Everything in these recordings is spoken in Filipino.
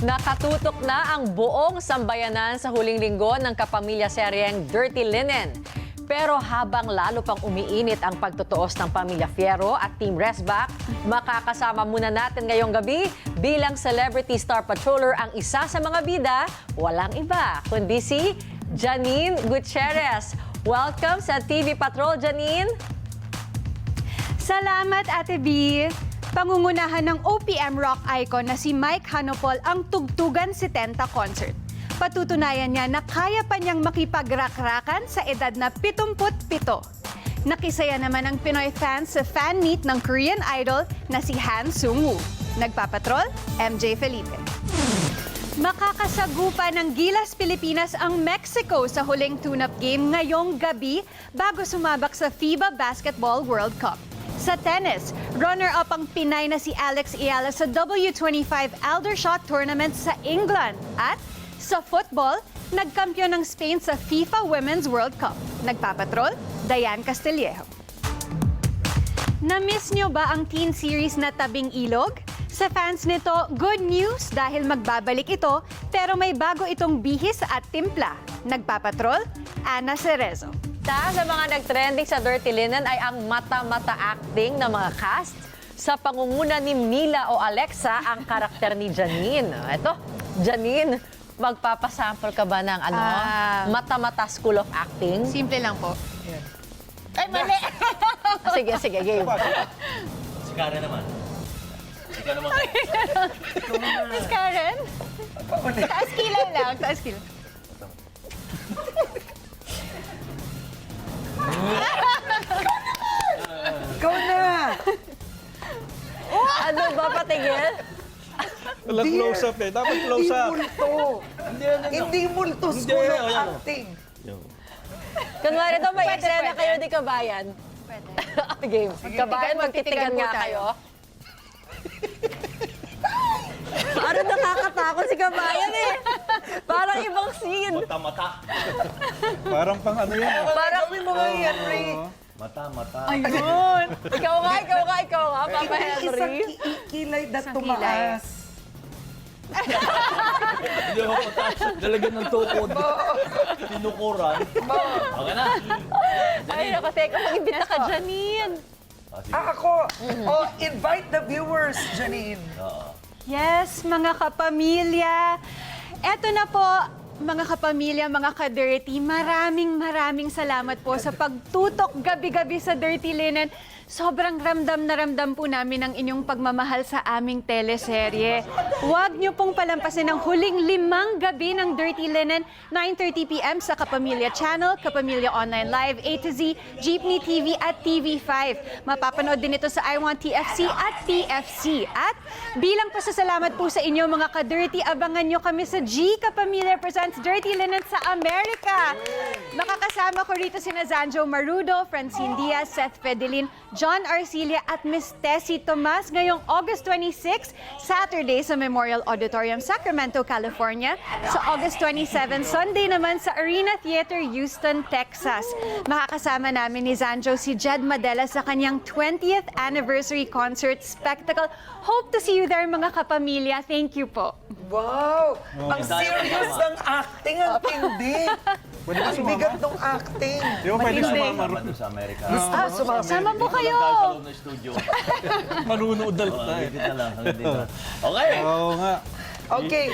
Nakatutok na ang buong sambayanan sa huling linggo ng kapamilya seryeng Dirty Linen. Pero habang lalo pang umiinit ang pagtutuos ng Pamilya Fierro at Team Resback, makakasama muna natin ngayong gabi bilang Celebrity Star Patroller ang isa sa mga bida, walang iba, kundi si Janine Gutierrez. Welcome sa TV Patrol, Janine. Salamat, Ate B. Pangungunahan ng OPM rock icon na si Mike Hanopol ang Tugtugan 70 concert. Patutunayan niya na kaya pa niyang makipag-rakrakan sa edad na 77. Nakisaya naman ang Pinoy fans sa fan meet ng Korean idol na si Han Sung-woo. Nagpapatrol, MJ Felipe. Makakasagupa ng Gilas Pilipinas ang Mexico sa huling tune-up game ngayong gabi bago sumabak sa FIBA Basketball World Cup. Sa tennis, runner-up ang Pinay na si Alex Eala sa W25 Aldershot Tournament sa England. At sa football, nagkampiyon ng Spain sa FIFA Women's World Cup. Nagpapatrol, Diane Castillejo. Na-miss nyo ba ang teen series na Tabing Ilog? Sa fans nito, good news dahil magbabalik ito, pero may bago itong bihis at timpla. Nagpapatrol, Ana Cerezo. Sa mga nag-trending sa Dirty Linen ay ang mata-mata acting ng mga cast. Sa pangunguna ni Mila o Alexa, ang karakter ni Janine. Ito, Janine, magpapasample ka ba ng mata-mata School of Acting? Simple lang po. Ay, mali! Sige, game. Si Karen naman. Ikaw naman. Miss Karen? Taas kilay lang, taas kilay. Ikaw na! Ano ba patigil? Walang close-up eh. Dapat close-up. Hindi multo. Hindi multo. School of acting. Kunwari ito, may Pwede, eksena pwede. kayo di kabayan. Pwede. Game. Kabayan, magtitigan nga tayo. kayo. Parang nakakatakot si kabayan eh. Parang ibang scene. Mata-mata. Parang pang ano yan. Parang Gawin mo nga yan, Ray. Mata-mata. Ayun. ikaw nga, Papa Isang Henry. kilay na Isang tumaas. Hindi ako mataas. Lalagyan ng tukod. Tinukuran. Okay na. Ay, naku, teka, mag-imbita ka, Janine. Sige. Ako! Oh, invite the viewers, Janine. Yes, mga kapamilya. Eto na po, mga kapamilya, mga ka-dirty, maraming salamat po sa pagtutok gabi-gabi sa Dirty Linen. Sobrang ramdam na ramdam po namin ang inyong pagmamahal sa aming teleserye. Huwag niyo pong palampasin ang huling 5 gabi ng Dirty Linen, 9:30 p.m. sa Kapamilya Channel, Kapamilya Online Live, A to Z, Jeepney TV at TV5. Mapapanood din ito sa I Want TFC at TFC. At bilang pasasalamat po sa inyo mga ka-dirty, abangan nyo kami sa G Kapamilya Presents Dirty Linen sa Amerika. Makakasama ko rito sina Zanjo Marudo, Francine Diaz, Seth Fedelin, John Arcilia at Miss Tessie Tomas ngayong August 26, Saturday sa Memorial Auditorium, Sacramento, California. Sa August 27, Sunday naman sa Arena Theater, Houston, Texas. Makakasama namin ni Zanjo si Jed Madela sa kanyang 20th anniversary concert spectacle. Hope to see you there mga kapamilya. Thank you po. Wow! Ang serious ng acting, ang tindi. Pwede ba Ang sumama? bigat ng acting. Di ba pwede sumama? Sama doon sa Amerika. Sama po kayo. Dahil sa loob ng studio. Manunood na Oo, tayo. dito na lang. Dito na. Okay. Oo nga. Okay.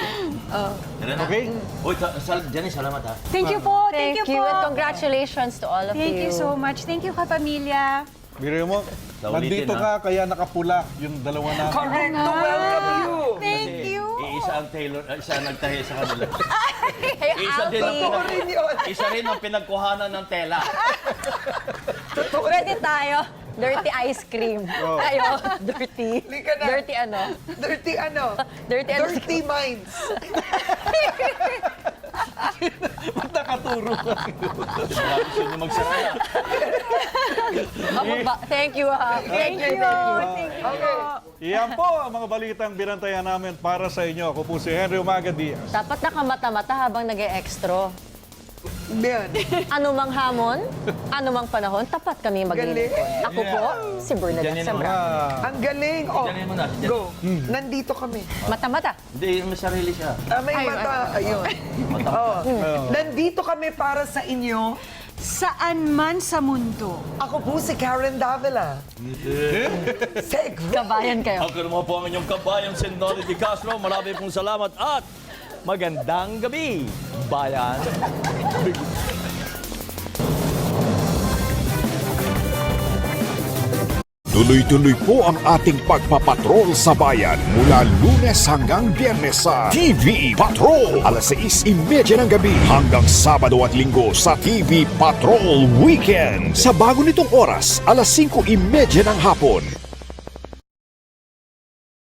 Tara na. Okay. Uy, Janice, salamat ha. Thank you po. Thank you, po. and congratulations to all of you. Thank you so much. Thank you kapamilya. Biro mo, Naulitin, nandito ha? ka kaya nakapula yung dalawa na. Correct to welcome you. Thank you. Iisa ang Taylor, isa ang nagtahi sa kanila. Hey, Isa din ang Totoo rin yun. Isa rin ang pinagkuhanan ng tela. Pwede tayo. Dirty ice cream. Tayo, dirty. Halika na. Dirty ano? Dirty ano? Dirty ano? Dirty minds. Ba't nakaturo ka? Gusto niyo magsara. Thank you, ha. Thank you. Okay. Iyan po ang mga balitang binantayan namin para sa inyo. Ako po si Henry Umaga Diaz. Dapat nakamata-mata habang nag-e-extra. Yan. Anumang hamon, anumang panahon, tapat kami maglilingkod. Galing. Ako po, si Bernadette Ganyan Zambrano. Ang galing. Oh, Diyanin mo na. go. Nandito kami. Mata-mata. Hindi, may sarili siya. May Ay, mata. Ayun. Oh. Nandito kami para sa inyo. Saan man sa mundo. Ako po si Karen Davila. Segway. Kabayan kayo. Ako naman po ang inyong kabayang si Noli Di Castro. Marami pong salamat at magandang gabi, bayan. Tuloy-tuloy po ang ating pagpapatrol sa bayan mula Lunes hanggang Biyernes sa TV Patrol. Alas 6:30 ng gabi hanggang Sabado at Linggo sa TV Patrol Weekend. Sa bago nitong oras, alas 5:30 ng hapon.